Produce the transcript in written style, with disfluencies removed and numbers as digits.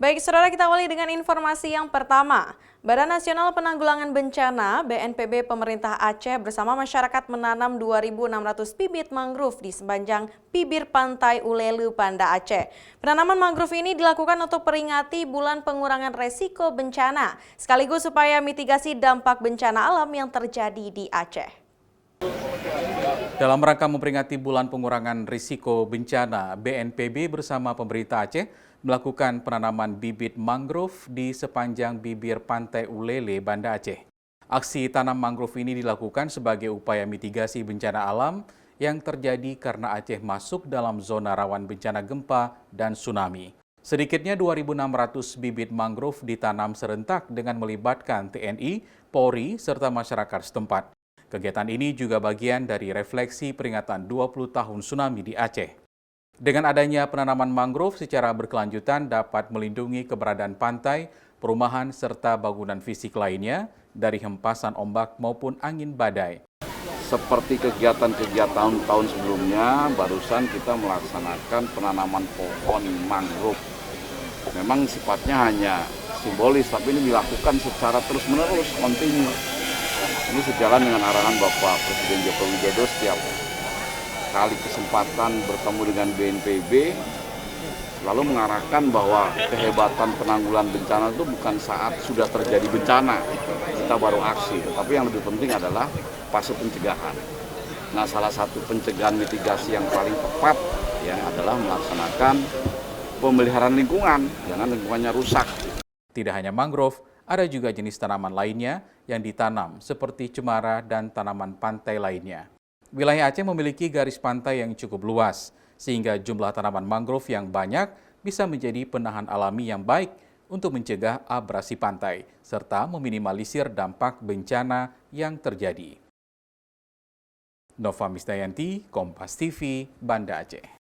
Baik, saudara, kita awali dengan informasi yang pertama. Badan Nasional Penanggulangan Bencana (BNPB) pemerintah Aceh bersama masyarakat menanam 2.600 bibit mangrove di sepanjang bibir pantai Ulelu, Banda Aceh. Penanaman mangrove ini dilakukan untuk peringati bulan pengurangan resiko bencana, sekaligus supaya mitigasi dampak bencana alam yang terjadi di Aceh. Dalam rangka memperingati bulan pengurangan risiko bencana, BNPB bersama pemerintah Aceh melakukan penanaman bibit mangrove di sepanjang bibir pantai Ulele, Banda Aceh. Aksi tanam mangrove ini dilakukan sebagai upaya mitigasi bencana alam yang terjadi karena Aceh masuk dalam zona rawan bencana gempa dan tsunami. Sedikitnya 2.600 bibit mangrove ditanam serentak dengan melibatkan TNI, Polri, serta masyarakat setempat. Kegiatan ini juga bagian dari refleksi peringatan 20 tahun tsunami di Aceh. Dengan adanya penanaman mangrove secara berkelanjutan dapat melindungi keberadaan pantai, perumahan, serta bangunan fisik lainnya dari hempasan ombak maupun angin badai. Seperti kegiatan-kegiatan tahun sebelumnya, barusan kita melaksanakan penanaman pohon mangrove. Memang sifatnya hanya simbolis, tapi ini dilakukan secara terus-menerus, kontinu. Ini sejalan dengan arahan Bapak Presiden Joko Widodo setiap kali kesempatan bertemu dengan BNPB, lalu mengarahkan bahwa kehebatan penanggulangan bencana itu bukan saat sudah terjadi bencana, kita baru aksi, tapi yang lebih penting adalah fase pencegahan. Nah, salah satu pencegahan mitigasi yang paling tepat ya adalah melaksanakan pemeliharaan lingkungan, jangan lingkungannya rusak. Tidak hanya mangrove, ada juga jenis tanaman lainnya yang ditanam seperti cemara dan tanaman pantai lainnya. Wilayah Aceh memiliki garis pantai yang cukup luas, sehingga jumlah tanaman mangrove yang banyak bisa menjadi penahan alami yang baik untuk mencegah abrasi pantai, serta meminimalisir dampak bencana yang terjadi. Nova Misdayanti, Kompas TV, Banda Aceh.